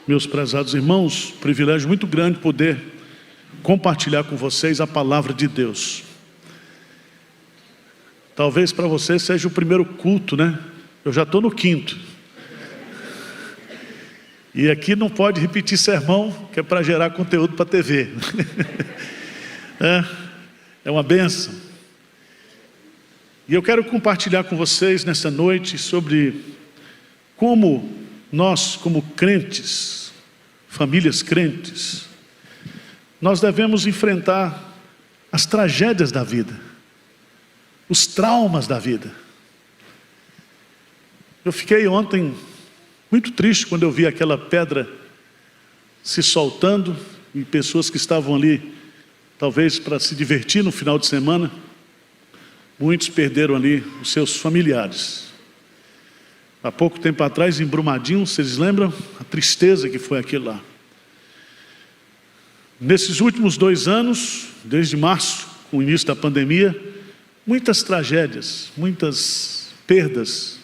Meus prezados irmãos, privilégio muito grande poder compartilhar com vocês a palavra de Deus. Talvez para você seja o primeiro culto, né? Eu já estou no 5º. E aqui não pode repetir sermão, que é para gerar conteúdo para a TV. É uma bênção. E eu quero compartilhar com vocês nessa noite sobre como nós, como crentes, famílias crentes, nós devemos enfrentar as tragédias da vida, os traumas da vida. Eu fiquei ontem muito triste quando eu vi aquela pedra se soltando e pessoas que estavam ali, talvez para se divertir no final de semana, muitos perderam ali os seus familiares. Há pouco tempo atrás, em Brumadinho, vocês lembram? A tristeza que foi aquilo lá. Nesses últimos 2 anos, desde março, com o início da pandemia, muitas tragédias, muitas perdas.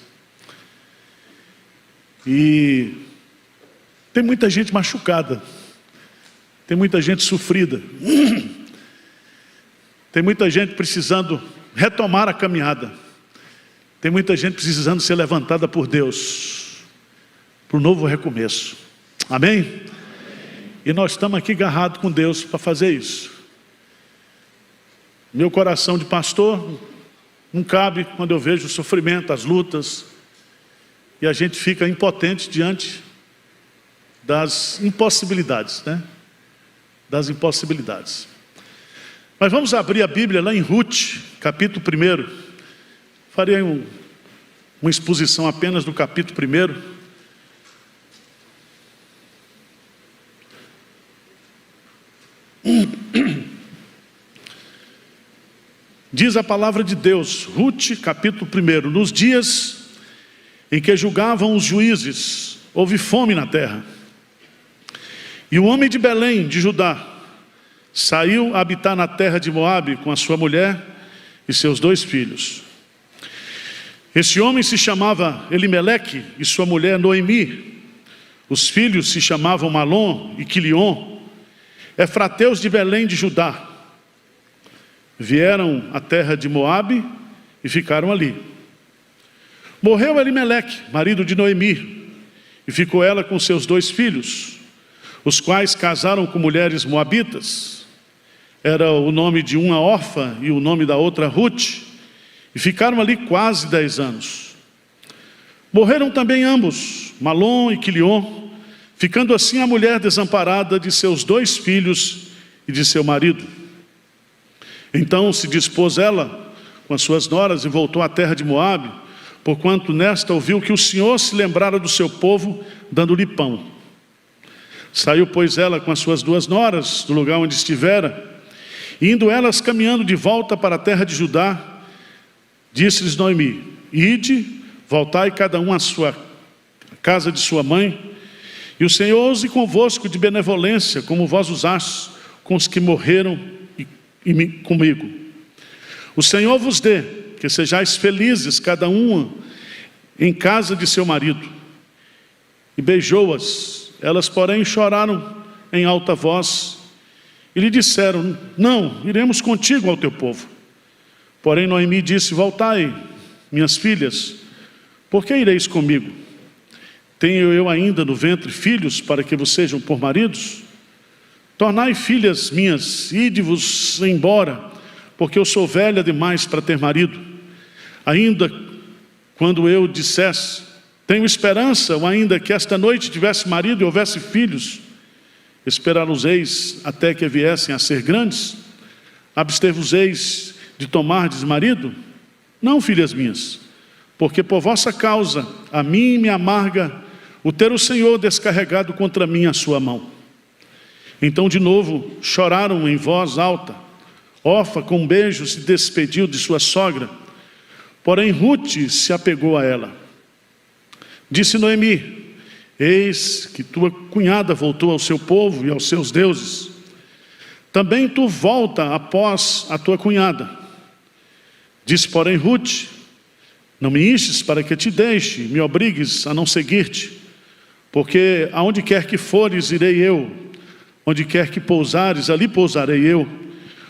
E tem muita gente machucada, tem muita gente sofrida, tem muita gente precisando retomar a caminhada. Tem muita gente precisando ser levantada por Deus para um novo recomeço. Amém? Amém? E nós estamos aqui agarrados com Deus para fazer isso. Meu coração de pastor não cabe quando eu vejo o sofrimento, as lutas, e a gente fica impotente diante das impossibilidades, né? Das impossibilidades. Mas vamos abrir a Bíblia lá em Ruth, capítulo 1. Farei uma exposição apenas do capítulo 1. Diz a palavra de Deus, Ruth, capítulo 1. Nos dias em que julgavam os juízes, houve fome na terra. E o homem de Belém, de Judá, saiu a habitar na terra de Moabe com a sua mulher e seus 2 filhos. Esse homem se chamava Elimeleque e sua mulher Noemi. Os filhos se chamavam Malom e Quilion, efrateus de Belém de Judá. Vieram à terra de Moabe e ficaram ali. Morreu Elimeleque, marido de Noemi, e ficou ela com seus 2 filhos, os quais casaram com mulheres moabitas. Era o nome de uma Orfa e o nome da outra Ruth. E ficaram ali quase 10 anos. Morreram também ambos, Malom e Quilion, ficando assim a mulher desamparada de seus 2 filhos e de seu marido. Então se dispôs ela com as suas noras e voltou à terra de Moabe, porquanto nesta ouviu que o Senhor se lembrara do seu povo, dando-lhe pão. Saiu, pois, ela com as suas 2 noras do lugar onde estivera, e indo elas caminhando de volta para a terra de Judá, disse-lhes Noemi: ide, voltai cada um à sua casa de sua mãe, e o Senhor use convosco de benevolência, como vós usastes com os que morreram e comigo. O Senhor vos dê, que sejais felizes cada uma em casa de seu marido. E beijou-as. Elas, porém, choraram em alta voz e lhe disseram: não, iremos contigo ao teu povo. Porém Noemi disse: voltai, minhas filhas, por que ireis comigo? Tenho eu ainda no ventre filhos para que vos sejam por maridos? Tornai, filhas minhas, ide-vos embora, porque eu sou velha demais para ter marido. Ainda quando eu dissesse: tenho esperança, ou ainda que esta noite tivesse marido e houvesse filhos, esperá-los-eis até que viessem a ser grandes? Abster-vos-eis de tomardes marido? Não, filhas minhas, porque por vossa causa a mim me amarga o ter o Senhor descarregado contra mim a sua mão. Então de novo choraram em voz alta. Orfa com um beijo se despediu de sua sogra, porém Ruth se apegou a ela. Disse Noemi: eis que tua cunhada voltou ao seu povo e aos seus deuses. Também tu volta após a tua cunhada. Disse, porém, Ruth: não me instes para que te deixe, me obrigues a não seguir-te, Porque aonde quer que fores, irei eu, onde quer que pousares, ali pousarei eu.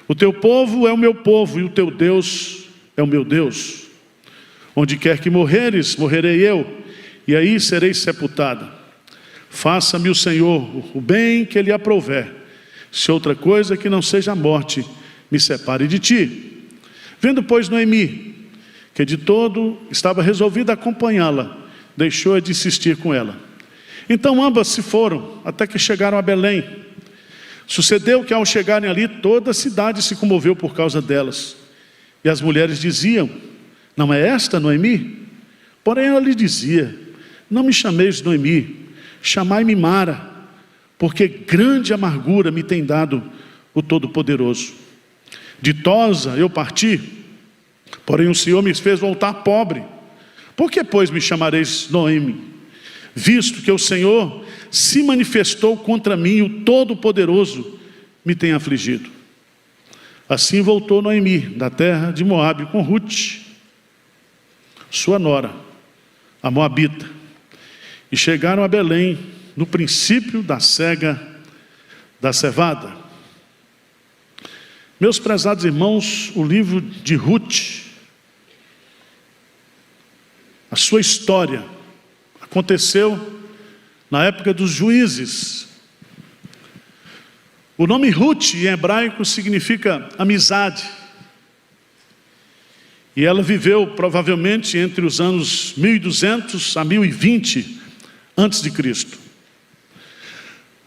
O teu povo é o meu povo, e o teu Deus é o meu Deus. Onde quer que morreres, morrerei eu, e aí serei sepultada. Faça-me o Senhor o bem que Ele aprouver, se outra coisa que não seja a morte me separe de ti. Vendo, pois, Noemi, que de todo estava resolvida a acompanhá-la, deixou de insistir com ela. Então ambas se foram, até que chegaram a Belém. Sucedeu que ao chegarem ali, toda a cidade se comoveu por causa delas. E as mulheres diziam: não é esta Noemi? Porém ela lhe dizia: não me chameis Noemi, chamai-me Mara, porque grande amargura me tem dado o Todo-Poderoso. Ditosa eu parti, porém o Senhor me fez voltar pobre. Por que, pois, me chamareis Noemi? Visto que o Senhor se manifestou contra mim, o Todo-Poderoso me tem afligido. Assim voltou Noemi da terra de Moabe com Rute, sua nora, a moabita, e chegaram a Belém no princípio da cega da cevada. Meus prezados irmãos, o livro de Rute, a sua história aconteceu na época dos juízes. O nome Rute em hebraico significa amizade. E ela viveu provavelmente entre os anos 1200 a 1020 antes de Cristo.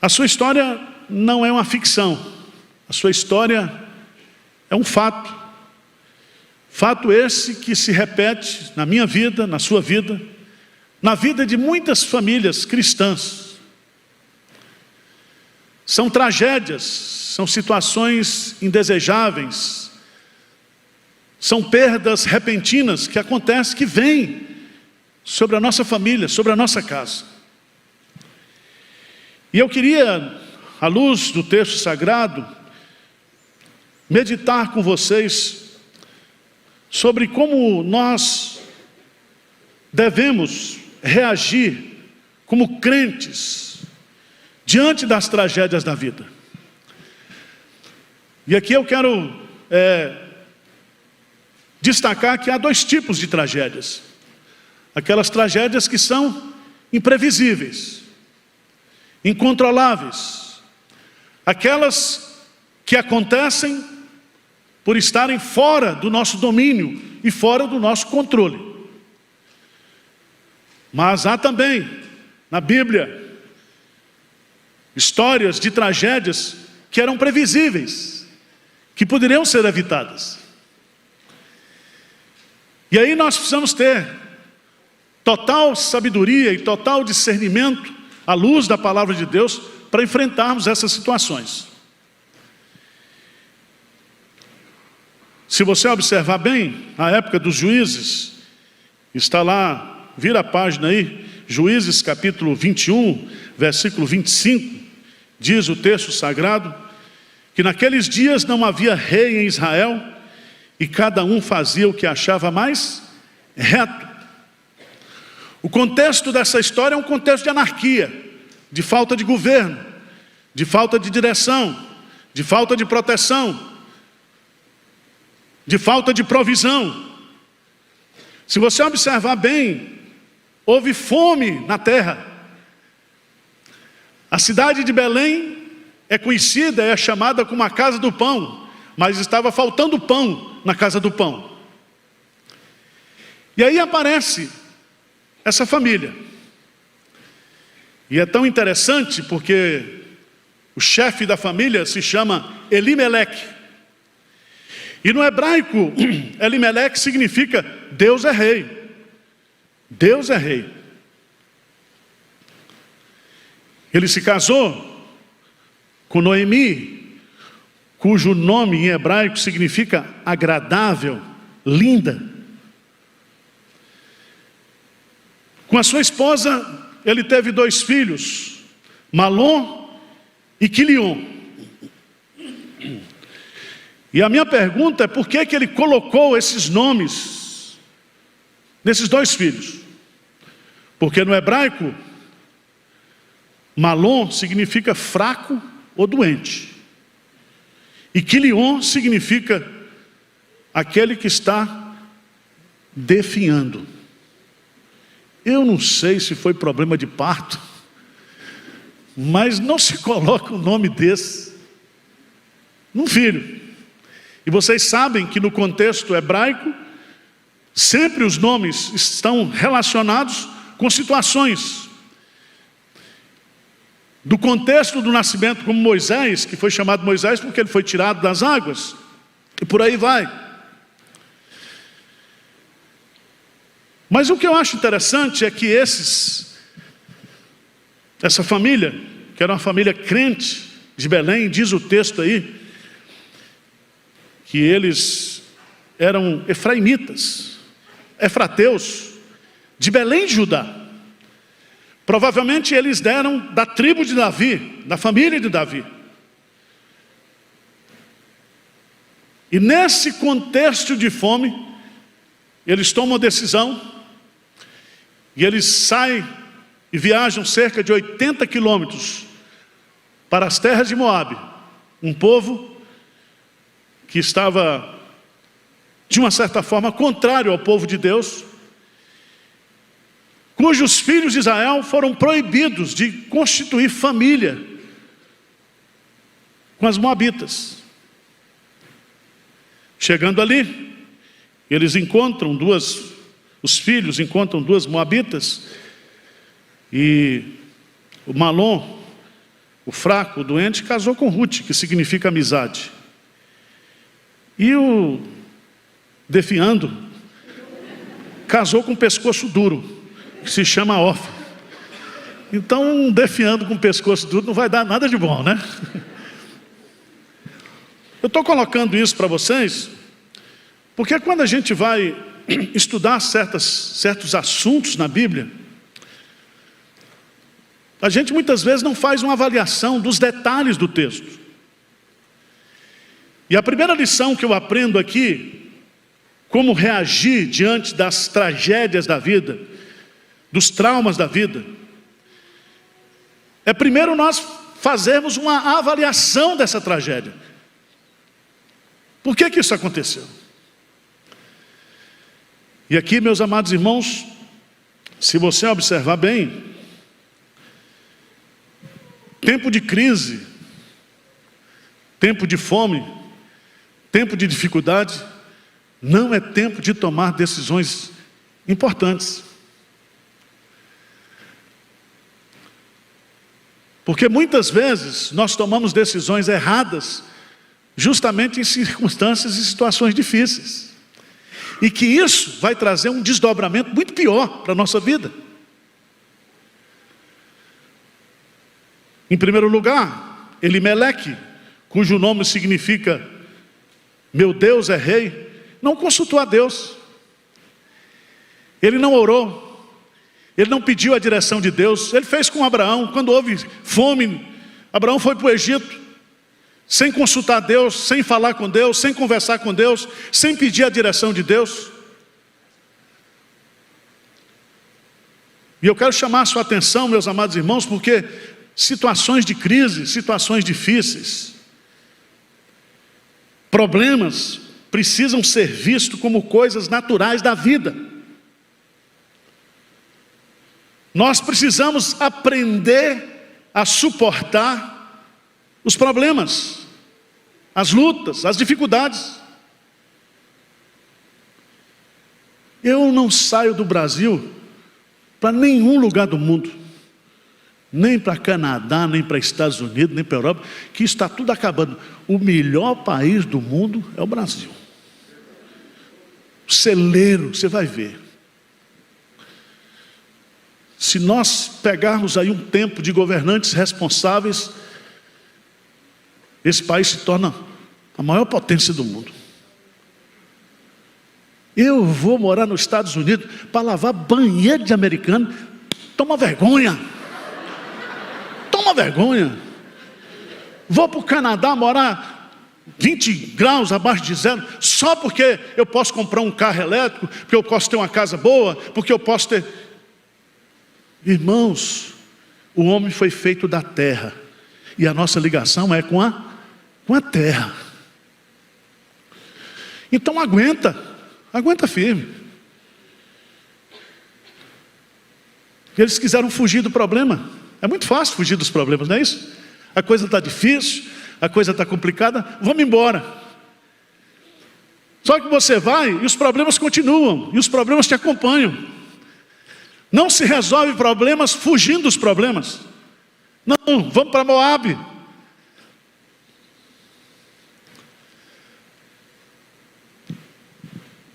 A sua história não é uma ficção. A sua história é um fato. Fato esse que se repete na minha vida, na sua vida, na vida de muitas famílias cristãs. São tragédias, são situações indesejáveis, são perdas repentinas que acontecem, que vêm sobre a nossa família, sobre a nossa casa. E eu queria, à luz do texto sagrado, meditar com vocês sobre como nós devemos reagir como crentes diante das tragédias da vida. E aqui eu quero destacar que há dois tipos de tragédias. Aquelas tragédias que são imprevisíveis, incontroláveis. Aquelas que acontecem por estarem fora do nosso domínio e fora do nosso controle. Mas há também, na Bíblia, histórias de tragédias que eram previsíveis, que poderiam ser evitadas. E aí nós precisamos ter total sabedoria e total discernimento, à luz da palavra de Deus, para enfrentarmos essas situações. Se você observar bem, a época dos juízes, está lá, vira a página aí, Juízes capítulo 21, versículo 25, diz o texto sagrado, que naqueles dias não havia rei em Israel, e cada um fazia o que achava mais reto. O contexto dessa história é um contexto de anarquia, de falta de governo, de falta de direção, de falta de proteção, de falta de provisão. Se você observar bem, houve fome na terra. A cidade de Belém é conhecida, é chamada como a casa do pão, mas estava faltando pão na casa do pão. E aí aparece essa família. E é tão interessante porque o chefe da família se chama Elimeleque. E no hebraico, Elimeleque significa Deus é rei. Deus é rei. Ele se casou com Noemi, cujo nome em hebraico significa agradável, linda. Com a sua esposa, ele teve 2 filhos, Malom e Quilion. E a minha pergunta é por que ele colocou esses nomes nesses 2 filhos? Porque no hebraico, Malom significa fraco ou doente. E Quilion significa aquele que está definhando. Eu não sei se foi problema de parto, mas não se coloca um nome desse num filho. E vocês sabem que no contexto hebraico, sempre os nomes estão relacionados com situações. Do contexto do nascimento, como Moisés, que foi chamado Moisés porque ele foi tirado das águas, e por aí vai. Mas o que eu acho interessante é que essa família, que era uma família crente de Belém, diz o texto aí, que eles eram efraimitas, efrateus, de Belém de Judá. Provavelmente eles deram da tribo de Davi, da família de Davi. E nesse contexto de fome, eles tomam a decisão, e eles saem e viajam cerca de 80 quilômetros para as terras de Moabe, um povo que estava, de uma certa forma, contrário ao povo de Deus, cujos filhos de Israel foram proibidos de constituir família com as moabitas. Chegando ali, eles encontram os filhos encontram duas moabitas, e o Malom, o fraco, o doente, casou com Ruth, que significa amizade. E o defiando casou com um pescoço duro, que se chama Orfa. Então, um defiando com pescoço duro não vai dar nada de bom, né? Eu estou colocando isso para vocês, porque quando a gente vai estudar certos assuntos na Bíblia, a gente muitas vezes não faz uma avaliação dos detalhes do texto. E a primeira lição que eu aprendo aqui, como reagir diante das tragédias da vida, dos traumas da vida, é primeiro nós fazermos uma avaliação dessa tragédia. Por que isso aconteceu? E aqui, meus amados irmãos, se você observar bem, tempo de crise, tempo de fome, tempo de dificuldade, não é tempo de tomar decisões importantes. Porque muitas vezes nós tomamos decisões erradas justamente em circunstâncias e situações difíceis. E que isso vai trazer um desdobramento muito pior para a nossa vida. Em primeiro lugar, Elimeleque, cujo nome significa meu Deus é rei, não consultou a Deus. Ele não orou. Ele não pediu a direção de Deus. Ele fez com Abraão. Quando houve fome, Abraão foi para o Egito, sem consultar Deus, sem falar com Deus, sem conversar com Deus, sem pedir a direção de Deus. E eu quero chamar a sua atenção, meus amados irmãos, porque situações de crise, situações difíceis, problemas precisam ser vistos como coisas naturais da vida. Nós precisamos aprender a suportar os problemas, as lutas, as dificuldades. Eu não saio do Brasil para nenhum lugar do mundo, nem para Canadá, nem para Estados Unidos, nem para Europa, que está tudo acabando. O melhor país do mundo é o Brasil. Celeiro, você vai ver. Se nós pegarmos aí um tempo de governantes responsáveis, esse país se torna a maior potência do mundo. Eu vou morar nos Estados Unidos para lavar banheiro de americano. Toma vergonha. Toma vergonha. Vou para o Canadá morar 20 graus abaixo de zero, só porque eu posso comprar um carro elétrico, porque eu posso ter uma casa boa, porque eu posso ter... Irmãos, O homem foi feito da terra, e a nossa ligação é com a terra. Então aguenta firme. Eles quiseram fugir do problema. É muito fácil fugir dos problemas, não é isso? A coisa está difícil, a coisa está complicada, vamos embora. Só que você vai e os problemas continuam, e os problemas te acompanham. Não se resolve problemas fugindo dos problemas. Não, vamos para Moabe.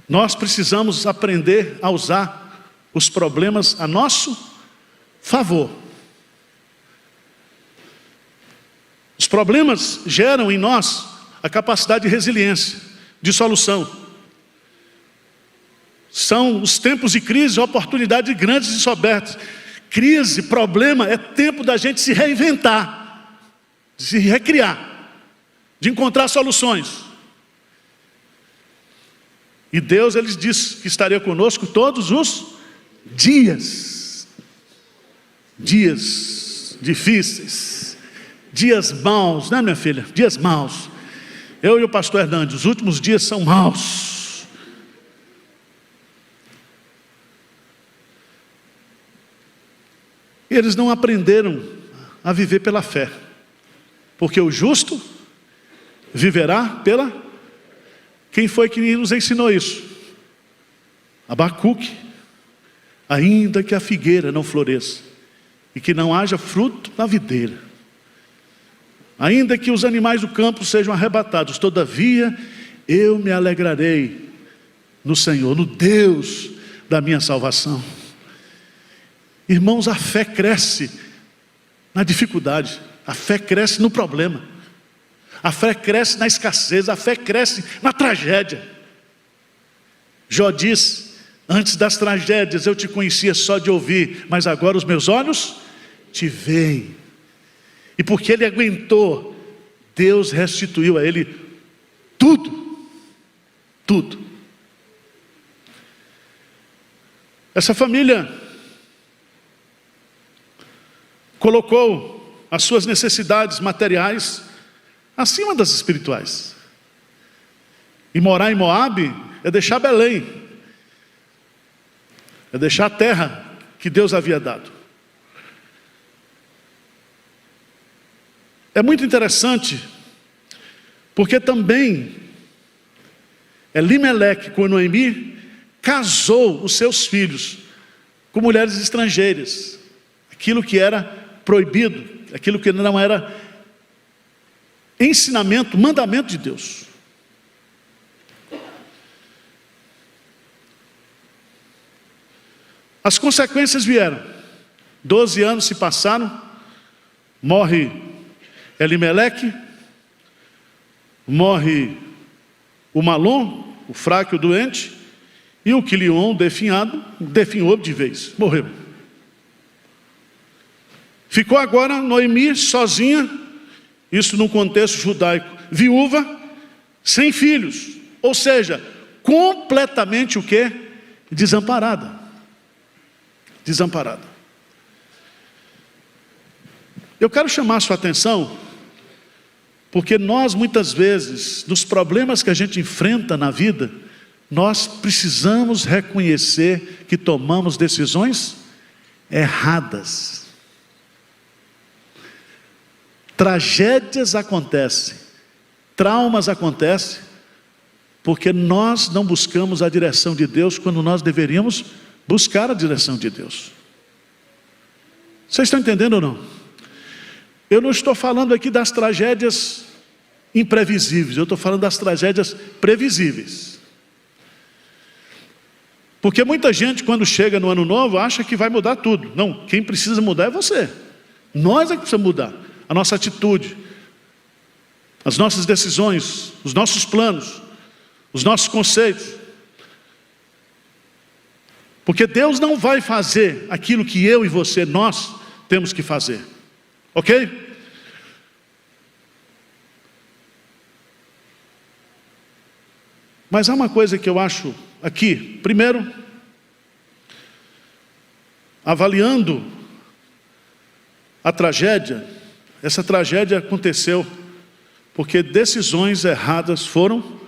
Nós precisamos aprender a usar os problemas a nosso favor. Os problemas geram em nós a capacidade de resiliência, de solução. São os tempos de crise, oportunidades grandes e sobertas. Crise, problema, é tempo da gente se reinventar, de se recriar, de encontrar soluções. E Deus, Ele disse que estaria conosco todos os dias. Dias difíceis, dias maus, né, minha filha? Dias maus. Eu e o pastor Hernandes, os últimos dias são maus. E eles não aprenderam a viver pela fé, porque o justo viverá pela... Quem foi que nos ensinou isso? Abacuque. Ainda que a figueira não floresça e que não haja fruto na videira, ainda que os animais do campo sejam arrebatados, todavia eu me alegrarei no Senhor, no Deus da minha salvação. Irmãos, a fé cresce na dificuldade, a fé cresce no problema, a fé cresce na escassez, a fé cresce na tragédia. Jó diz: antes das tragédias eu te conhecia só de ouvir, mas agora os meus olhos te veem. E porque ele aguentou, Deus restituiu a ele tudo. Tudo. Essa família colocou as suas necessidades materiais acima das espirituais. E morar em Moabe é deixar Belém, é deixar a terra que Deus havia dado. É muito interessante, porque também Elimeleque com Noemi casou os seus filhos com mulheres estrangeiras, aquilo que era proibido, aquilo que não era ensinamento, mandamento de Deus. As consequências vieram. 12 anos se passaram, morre Elimeleque, morre o Malom, o fraco e o doente, e o Quilion, definhado, definhou de vez, morreu. Ficou agora Noemi sozinha, isso num contexto judaico, viúva, sem filhos, ou seja, completamente o quê? Desamparada. Desamparada. Eu quero chamar a sua atenção, porque nós muitas vezes, nos problemas que a gente enfrenta na vida, nós precisamos reconhecer que tomamos decisões erradas. Tragédias acontecem, traumas acontecem, porque nós não buscamos a direção de Deus quando nós deveríamos buscar a direção de Deus. Vocês estão entendendo ou não? Eu não estou falando aqui das tragédias imprevisíveis, eu estou falando das tragédias previsíveis. Porque muita gente, quando chega no ano novo, acha que vai mudar tudo. Não, quem precisa mudar é você. Nós é que precisamos mudar. A nossa atitude, as nossas decisões, os nossos planos, os nossos conceitos. Porque Deus não vai fazer aquilo que eu e você, nós, temos que fazer. Ok? Mas há uma coisa que eu acho aqui. Primeiro, avaliando a tragédia, essa tragédia aconteceu porque decisões erradas foram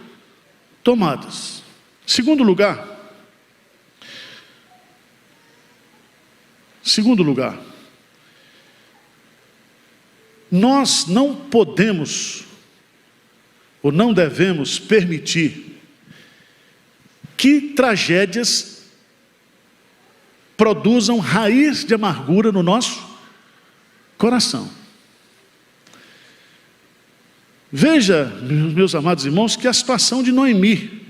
tomadas. Segundo lugar, nós não podemos ou não devemos permitir que tragédias produzam raiz de amargura no nosso coração. Veja, meus amados irmãos, que a situação de Noemi,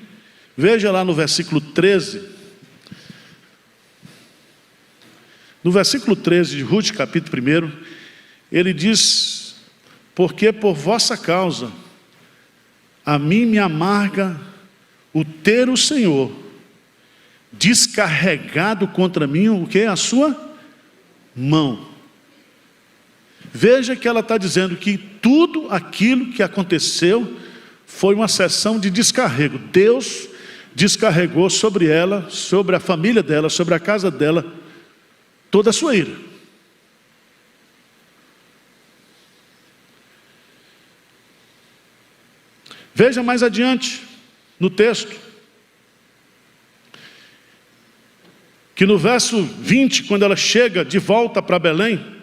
veja lá no versículo 13, no versículo 13 de Ruth, capítulo 1, ele diz: porque por vossa causa a mim me amarga o ter o Senhor descarregado contra mim, o que? A sua mão. Veja que ela está dizendo que tudo aquilo que aconteceu foi uma sessão de descarrego. Deus descarregou sobre ela, sobre a família dela, sobre a casa dela, toda a sua ira. Veja mais adiante no texto, que no verso 20, quando ela chega de volta para Belém,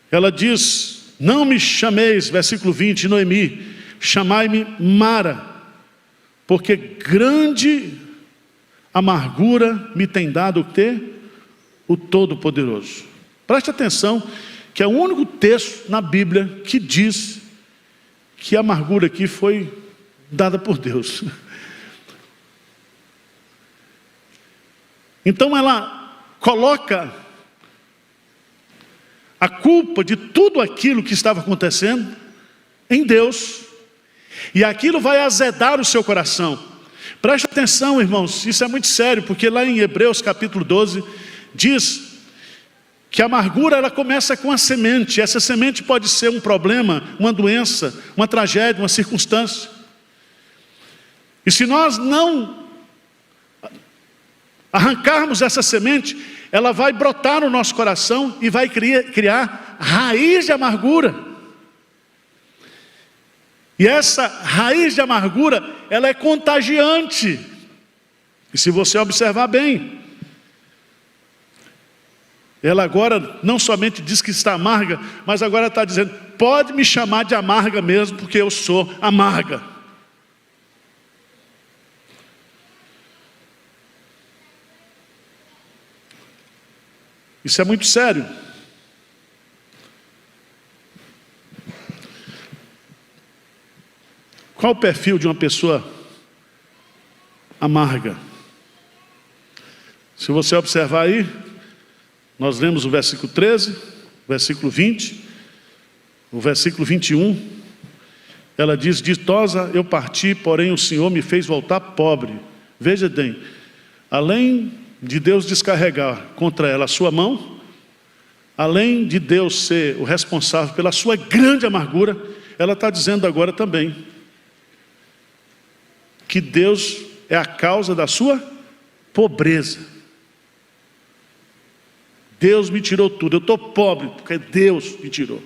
ela diz: não me chameis, versículo 20, Noemi, chamai-me Mara, porque grande amargura me tem dado o Todo-Poderoso. Preste atenção, que é o único texto na Bíblia que diz que a amargura aqui foi dada por Deus. Então ela coloca a culpa de tudo aquilo que estava acontecendo em Deus, e aquilo vai azedar o seu coração. Preste atenção, irmãos, isso é muito sério, porque lá em Hebreus capítulo 12 diz que a amargura ela começa com a semente. Essa semente pode ser um problema, uma doença, uma tragédia, uma circunstância. E se nós não arrancarmos essa semente, ela vai brotar no nosso coração e vai criar raiz de amargura. E essa raiz de amargura, ela é contagiante. E se você observar bem, ela agora não somente diz que está amarga, mas agora está dizendo: pode me chamar de amarga mesmo, porque eu sou amarga. Isso é muito sério. Qual o perfil de uma pessoa amarga? Se você observar aí, nós lemos o versículo 13, o versículo 20, o versículo 21. Ela diz: ditosa eu parti, porém o Senhor me fez voltar pobre. Veja bem, além de Deus descarregar contra ela a sua mão, além de Deus ser o responsável pela sua grande amargura, ela está dizendo agora também que Deus é a causa da sua pobreza. Deus me tirou tudo, eu estou pobre porque Deus me tirou.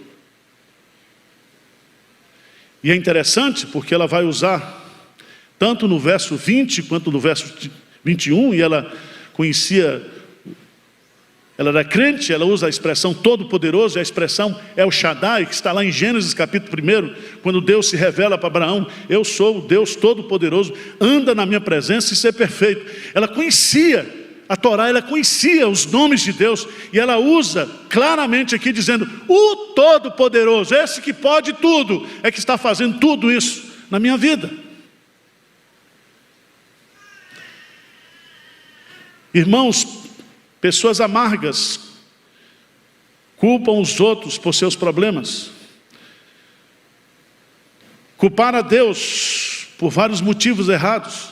E é interessante porque ela vai usar, tanto no verso 20 quanto no verso 21, e ela conhecia, ela era crente, ela usa a expressão Todo-Poderoso, e a expressão El Shaddai, que está lá em Gênesis capítulo 1, quando Deus se revela para Abraão: eu sou o Deus Todo-Poderoso, anda na minha presença e ser perfeito. Ela conhecia a Torá, ela conhecia os nomes de Deus, e ela usa claramente aqui dizendo: o Todo-Poderoso, esse que pode tudo, é que está fazendo tudo isso na minha vida. Irmãos, pessoas amargas culpam os outros por seus problemas. Culpar a Deus por vários motivos errados,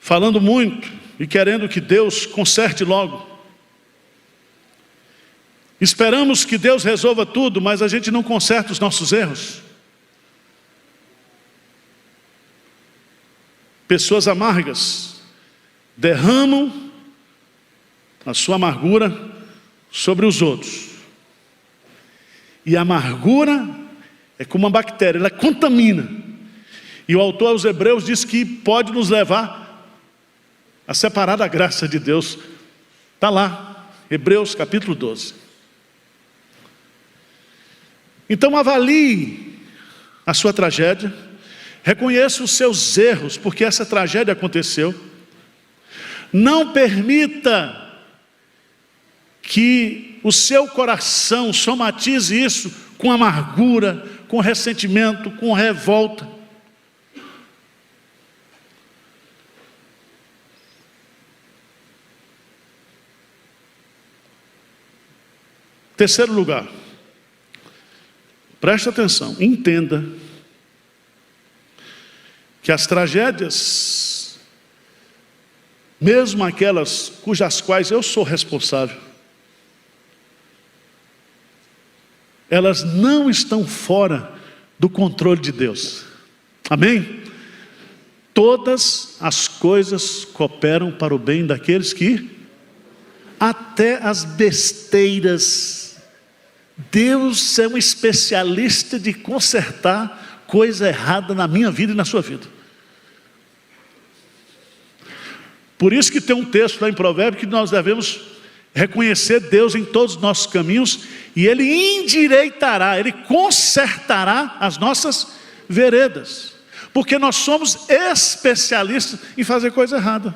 falando muito e querendo que Deus conserte logo. Esperamos que Deus resolva tudo, mas a gente não conserta os nossos erros. Pessoas amargas derramam a sua amargura sobre os outros. E a amargura é como uma bactéria, ela contamina. E o autor aos Hebreus diz que pode nos levar a separar da graça de Deus. Está lá, Hebreus capítulo 12. Então avalie a sua tragédia, reconheça os seus erros, porque essa tragédia aconteceu. Não permita que o seu coração somatize isso com amargura, com ressentimento, com revolta. Terceiro lugar, preste atenção, entenda que as tragédias, mesmo aquelas cujas quais eu sou responsável, elas não estão fora do controle de Deus. Amém? Todas as coisas cooperam para o bem daqueles que, até as besteiras, Deus é um especialista de consertar coisa errada na minha vida e na sua vida. Por isso que tem um texto lá em Provérbios que nós devemos reconhecer Deus em todos os nossos caminhos, e Ele endireitará, Ele consertará as nossas veredas, porque nós somos especialistas em fazer coisa errada.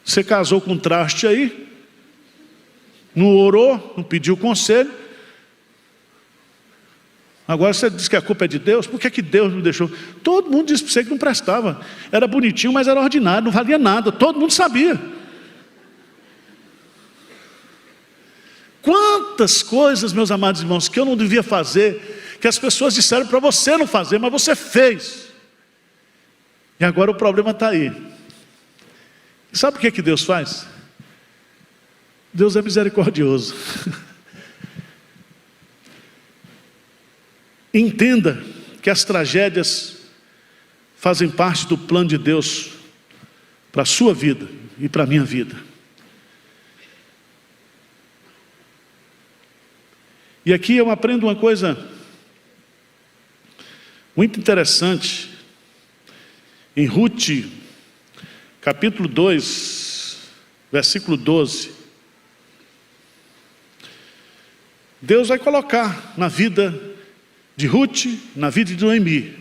Você casou com um traste aí, não orou, não pediu conselho, agora você diz que a culpa é de Deus. Por que Deus não deixou? Todo mundo disse para você que não prestava, era bonitinho, mas era ordinário, não valia nada, todo mundo sabia. Quantas coisas, meus amados irmãos, que eu não devia fazer, que as pessoas disseram para você não fazer, mas você fez, e agora o problema está aí. Sabe o que Deus faz? Deus é misericordioso. Entenda que as tragédias fazem parte do plano de Deus para a sua vida e para a minha vida. E aqui eu aprendo uma coisa muito interessante. Em Ruth, capítulo 2, versículo 12. Deus vai colocar na vida de Ruth, na vida de Noemi,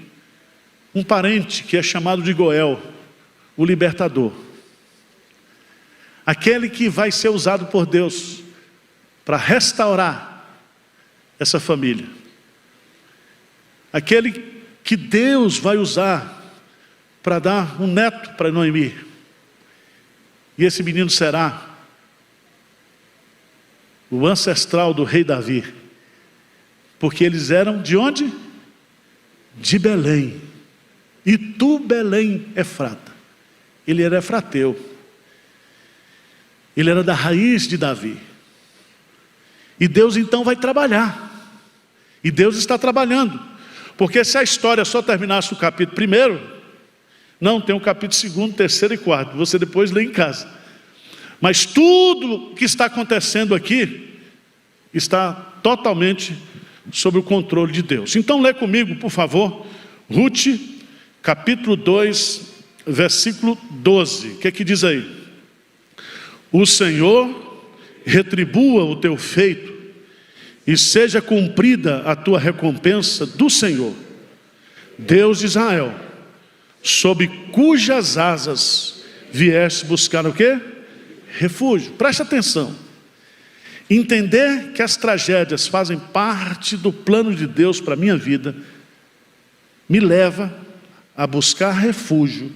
um parente que é chamado de Goel, o libertador. Aquele que vai ser usado por Deus para restaurar essa família. Aquele que Deus vai usar para dar um neto para Noemi. E esse menino será o ancestral do rei Davi. Porque eles eram de onde? De Belém. E tu, Belém, Efrata. Ele era efrateu. Ele era da raiz de Davi. E Deus então vai trabalhar. E Deus está trabalhando. Porque se a história só terminasse no capítulo 1, não, tem o capítulo 2, 3 e 4. Você depois lê em casa. Mas tudo que está acontecendo aqui está totalmente sob o controle de Deus. Então lê comigo, por favor, Ruth, capítulo 2, versículo 12. O que é que diz aí? O Senhor retribua o teu feito e seja cumprida a tua recompensa do Senhor, Deus de Israel, sob cujas asas vieste buscar o quê? Refúgio. Preste atenção. Entender que as tragédias fazem parte do plano de Deus para a minha vida me leva a buscar refúgio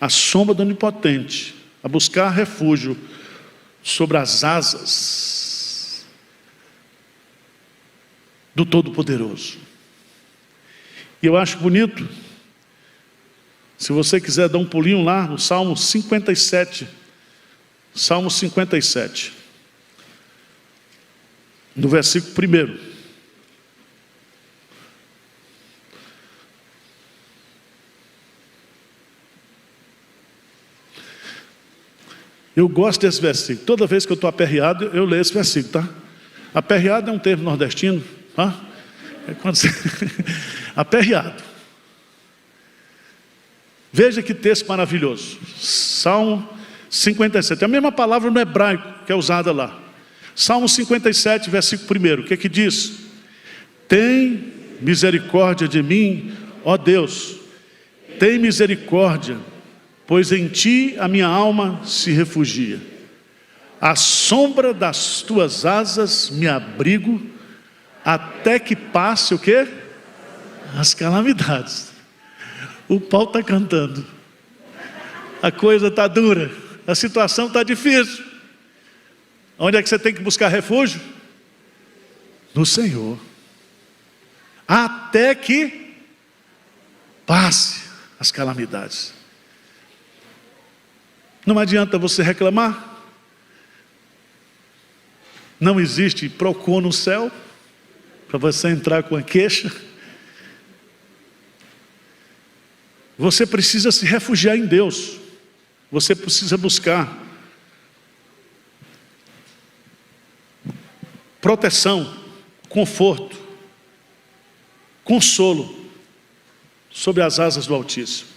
à sombra do Onipotente, a buscar refúgio sobre as asas do Todo-Poderoso. E eu acho bonito, se você quiser dar um pulinho lá no Salmo 57, Salmo 57, no versículo 1. Eu gosto desse versículo. Toda vez que eu estou aperreado, eu leio esse versículo, tá? Aperreado é um termo nordestino, tá? É quando você... aperreado. Veja que texto maravilhoso. Salmo 57. É a mesma palavra no hebraico que é usada lá. Salmo 57, versículo 1. O que é que diz? Tem misericórdia de mim, ó Deus. Tem misericórdia, pois em ti a minha alma se refugia. À sombra das tuas asas me abrigo, até que passe o quê? As calamidades. O pau está cantando. A coisa está dura. A situação está difícil. Onde é que você tem que buscar refúgio? No Senhor. Até que passe as calamidades. Não adianta você reclamar. Não existe PROCON no céu para você entrar com a queixa. Você precisa se refugiar em Deus. Você precisa buscar proteção, conforto, consolo sob as asas do Altíssimo.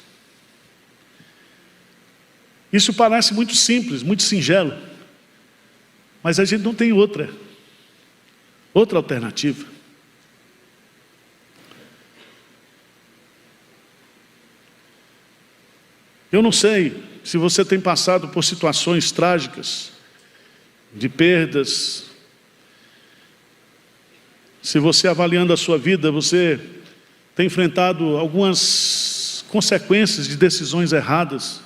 Isso parece muito simples, muito singelo, mas a gente não tem outra alternativa. Eu não sei se você tem passado por situações trágicas, de perdas. Se você, avaliando a sua vida, você tem enfrentado algumas consequências de decisões erradas.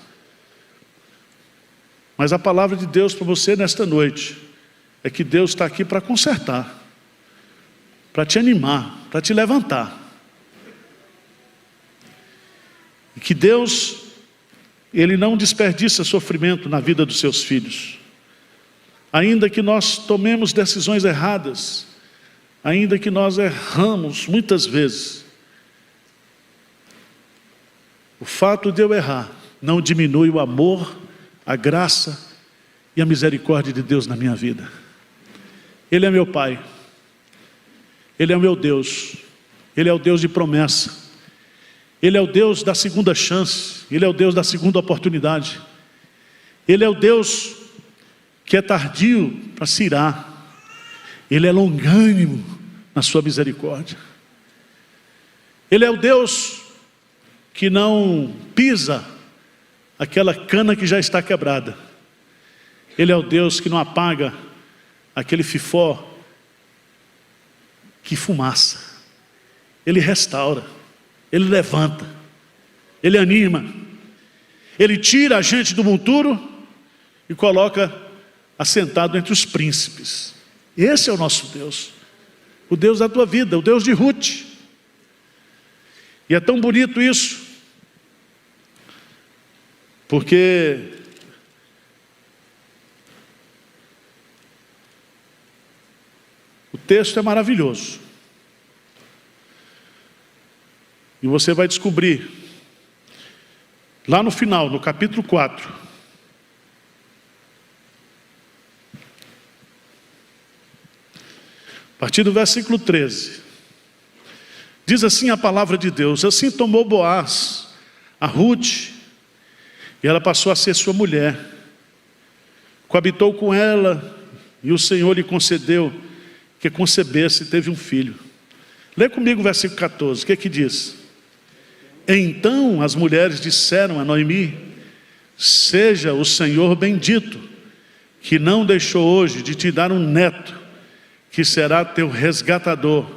Mas a palavra de Deus para você nesta noite é que Deus está aqui para consertar, para te animar, para te levantar. E que Deus, Ele não desperdiça sofrimento na vida dos seus filhos. Ainda que nós tomemos decisões erradas, ainda que nós erramos muitas vezes, o fato de eu errar não diminui o amor, a graça e a misericórdia de Deus na minha vida. Ele é meu Pai, Ele é o meu Deus, Ele é o Deus de promessa, Ele é o Deus da segunda chance, Ele é o Deus da segunda oportunidade, Ele é o Deus que é tardio para se irar, Ele é longânimo na sua misericórdia, Ele é o Deus que não pisa aquela cana que já está quebrada. Ele é o Deus que não apaga aquele fifó que fumaça. Ele restaura, Ele levanta, Ele anima, Ele tira a gente do monturo e coloca assentado entre os príncipes. Esse é o nosso Deus, o Deus da tua vida, o Deus de Ruth. E é tão bonito isso, porque o texto é maravilhoso. E você vai descobrir, lá no final, no capítulo 4, a partir do versículo 13, diz assim a palavra de Deus: assim tomou Boaz a Ruth, e ela passou a ser sua mulher, coabitou com ela, e o Senhor lhe concedeu que concebesse e teve um filho. Lê comigo o versículo 14, o que é que diz? Então as mulheres disseram a Noemi: seja o Senhor bendito, que não deixou hoje de te dar um neto, que será teu resgatador,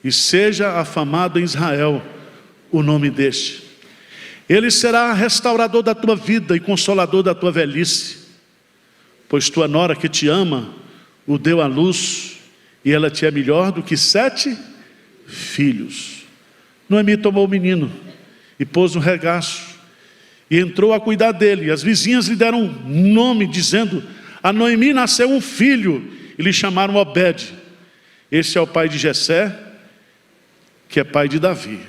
e seja afamado em Israel o nome deste. Ele será restaurador da tua vida e consolador da tua velhice, pois tua nora que te ama o deu à luz, e ela te é melhor do que 7 filhos. Noemi tomou o menino e pôs no regaço, e entrou a cuidar dele. E as vizinhas lhe deram um nome, dizendo: a Noemi nasceu um filho, e lhe chamaram Obed. Este é o pai de Jessé, que é pai de Davi.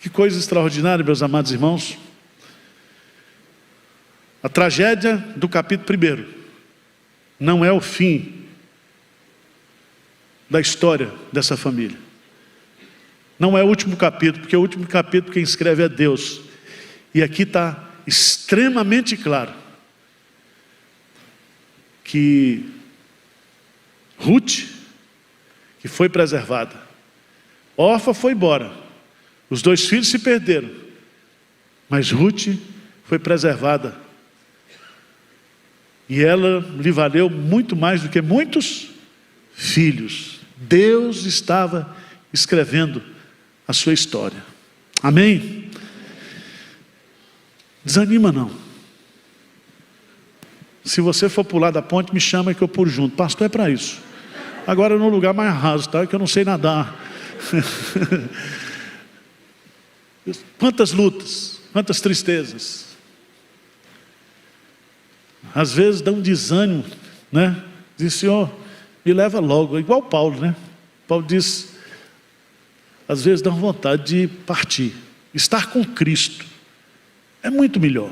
Que coisa extraordinária, meus amados irmãos. A tragédia do capítulo 1 não é o fim da história dessa família. Não é o último capítulo, porque o último capítulo quem escreve é Deus. E aqui está extremamente claro que Ruth, que foi preservada, Orfa foi embora, os 2 filhos se perderam, mas Ruth foi preservada. E ela lhe valeu muito mais do que muitos filhos. Deus estava escrevendo a sua história. Amém? Desanima não. Se você for pular da ponte, me chama que eu pulo junto. Pastor, é para isso. Agora no lugar mais raso, tá? Que eu não sei nadar. Quantas lutas, quantas tristezas. Às vezes dá um desânimo, né? Diz, Senhor, me leva logo. Igual Paulo, né? Paulo diz, às vezes dá vontade de partir. Estar com Cristo é muito melhor.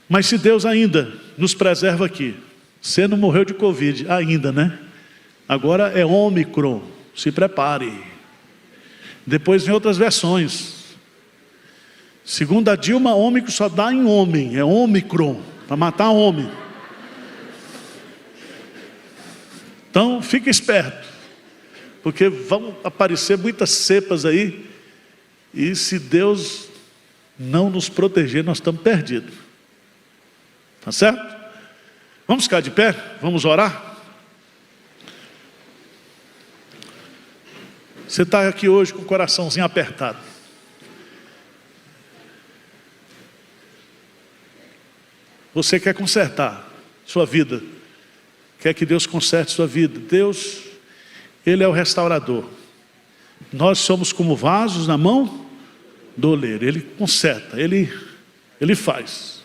Mas se Deus ainda nos preserva aqui, você não morreu de Covid ainda, né? Agora é Ômicron, se prepare. Depois vem outras versões. Segundo a Dilma, Ômicron só dá em homem, é Ômicron, para matar homem. Então fique esperto, porque vão aparecer muitas cepas aí, e se Deus não nos proteger, nós estamos perdidos. Tá certo? Vamos ficar de pé? Vamos orar? Você está aqui hoje com o coraçãozinho apertado. Você quer consertar sua vida. Quer que Deus conserte sua vida. Deus, Ele é o restaurador. Nós somos como vasos na mão do oleiro. Ele conserta, Ele faz.